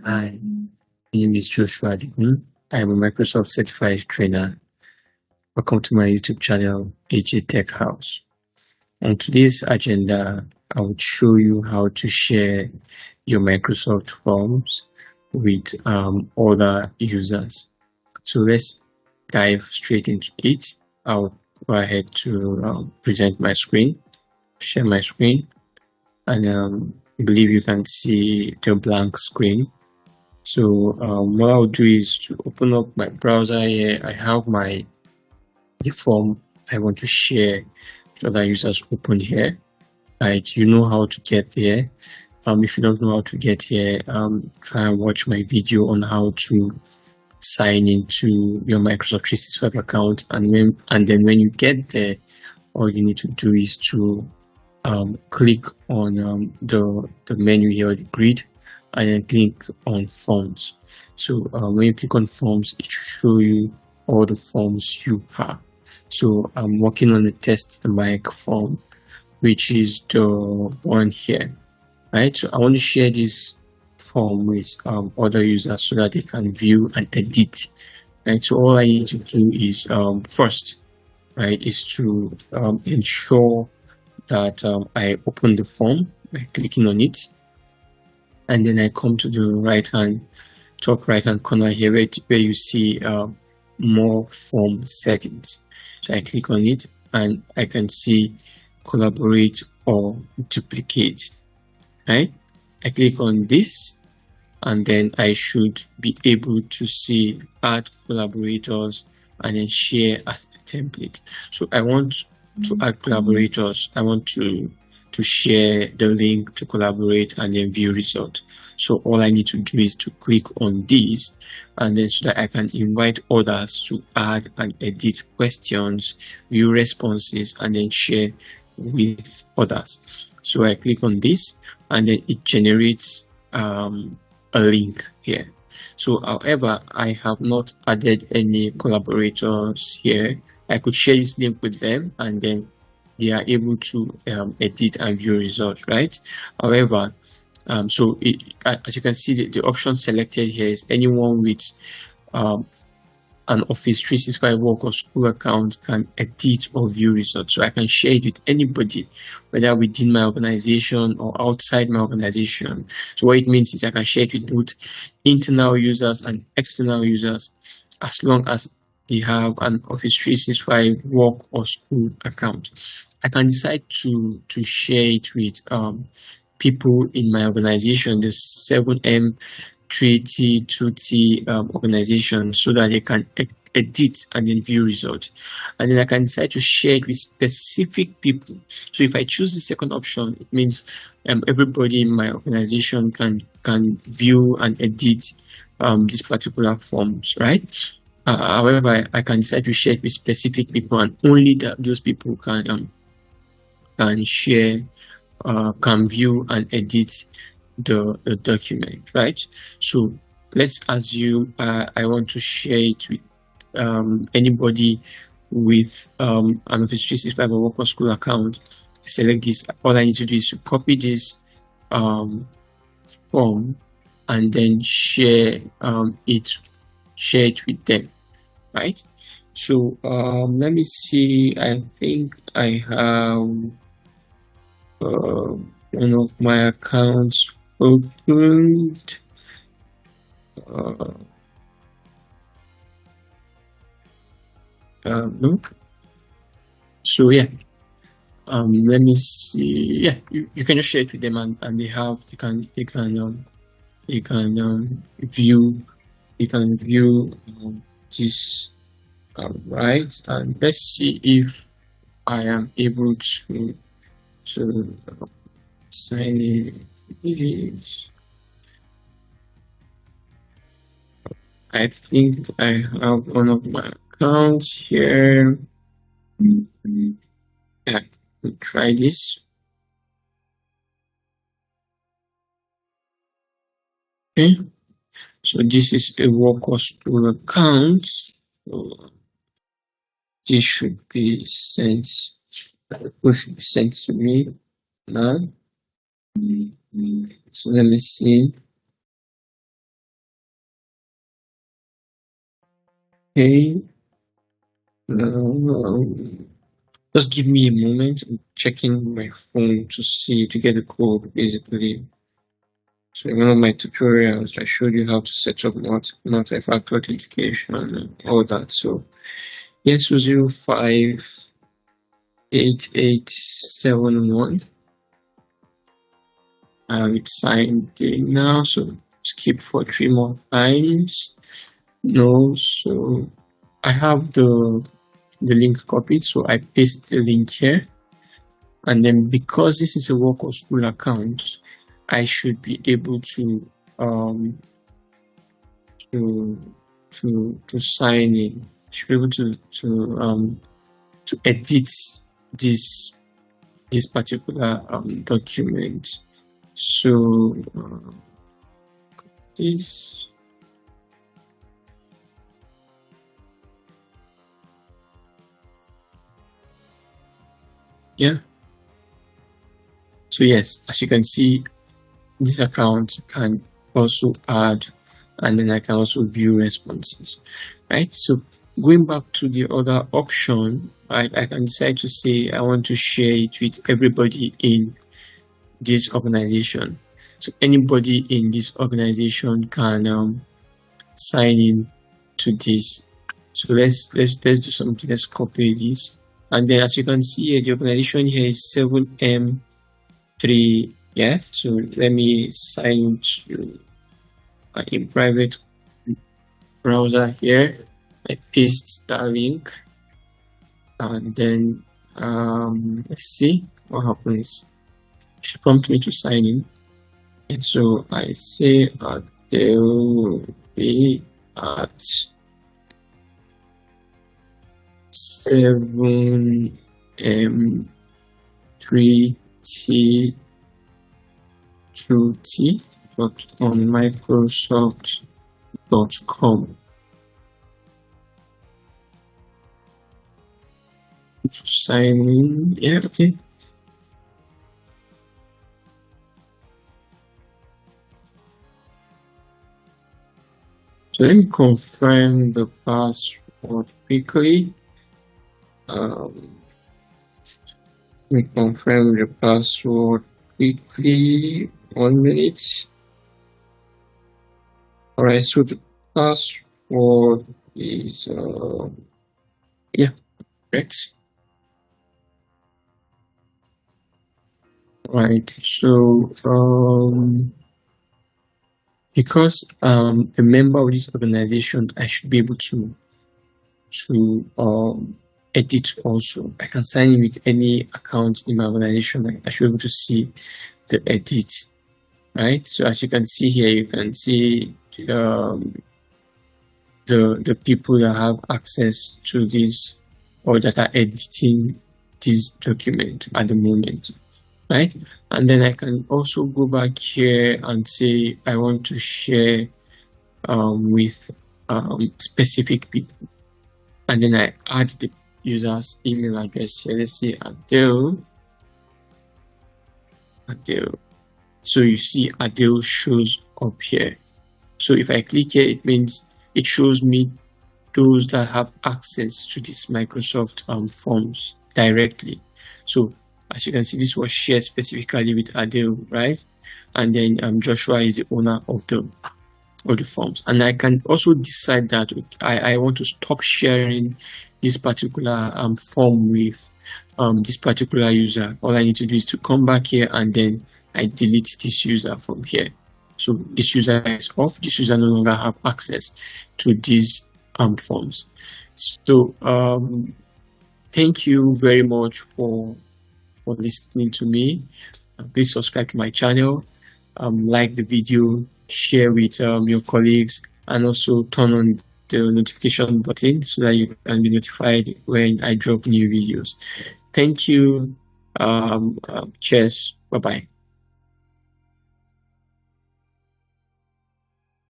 Hi, my name is Joshua Adigun. I'm a Microsoft certified trainer. Welcome to my YouTube channel, AG Tech House. On today's agenda, I will show you how to share your Microsoft forms with other users. So let's dive straight into it. I'll go ahead to present my screen, share my screen, and I believe you can see the blank screen. So what I'll do is to open up my browser here. I have the form I want to share with other users open here. Right, you know how to get there. If you don't know how to get here, try and watch my video on how to sign into your Microsoft 365 account, and then when you get there, all you need to do is to click on the menu here, the grid, and then click on forms. So when you click on forms, it should show you all the forms you have. So I'm working on the test the mic form, which is the one here, right? So I want to share this form with other users so that they can view and edit, right? So all I need to do is first, right, is to ensure that I open the form by clicking on it, and then I come to the top right hand corner here where you see more form settings. So I click on it and I can see collaborate or duplicate, right? I click on this and then I should be able to see add collaborators and then share as a template. So I want to add collaborators. I want to share the link to collaborate and then view result. So all I need to do is to click on this, and then so that I can invite others to add and edit questions, view responses, and then share with others. So I click on this and then it generates a link here. So however, I have not added any collaborators here. I could share this link with them and then they are able to edit and view results, right? However, as you can see, the option selected here is anyone with um, an Office 365 work or school account can edit or view results. So I can share it with anybody, whether within my organization or outside my organization. So what it means is I can share it with both internal users and external users as long as they have an Office 365 work or school account. I can decide to share it with people in my organization, the 7M 3T, 2T organization, so that they can edit and then view results. And then I can decide to share it with specific people. So if I choose the second option, it means everybody in my organization can view and edit these particular forms, right? However, I can decide to share it with specific people, and only those people can share, can view and edit the document, right? So let's assume I want to share it with anybody with an Office 365 or Work or School account. I select this. All I need to do is to copy this form and then share it with them, right? So let me see. I think I have one of my accounts opened. No. So yeah. Let me see. Yeah, you can just share it with them, and they can view this right. And let's see if I am able to sign it. I think I have one of my accounts here. Yeah, we'll try this. Okay, so this is a work or school account. So this should be sent. It should be sent to me now. So let me see. Okay. Um, just give me a moment. I'm checking my phone to get the code basically. So in one of my tutorials, I showed you how to set up multi-factor authentication and all that. So yes, 2058871. It's signed in now, so skip for 3 more times. No, so I have the link copied, so I paste the link here. And then because this is a work or school account, I should be able um to to sign in. Should be able to edit this this particular document. So this yeah. So yes, as you can see, this account can also add, and then I can also view responses, right? So going back to the other option, I can decide to say I want to share it with everybody in this organization. So anybody in this organization can sign in to this. So let's do something. Let's copy this, and then as you can see here, the organization here is 7M3. Yeah. So let me sign to a private browser here. I paste that link, and then let's see what happens. It should prompt me to sign in, and so I say there will be at 7M3T T dot on Microsoft.com. Sign in. Yeah, okay. So let me confirm the password quickly. Let me confirm the password quickly. 1 minute. Alright, so the password is yeah, correct. Right, so because a member of this organization, I should be able to edit also. I can sign in with any account in my organization. I should be able to see the edit, right? So as you can see here, you can see the people that have access to this or that are editing this document at the moment, right? And then I can also go back here and say I want to share with specific people, and then I add the user's email address here. Let's say Adele. So you see Adele shows up here. So if I click here, it means it shows me those that have access to this Microsoft forms directly. So as you can see, this was shared specifically with Adele, right? And then Joshua is the owner of the forms. And I can also decide that I want to stop sharing this particular form with this particular user. All I need to do is to come back here and then I delete this user from here. So this user is off. This user no longer have access to these forms. So thank you very much for listening to me. Please subscribe to my channel, like the video, share with your colleagues, and also turn on the notification button so that you can be notified when I drop new videos. Thank you. Cheers. Bye bye.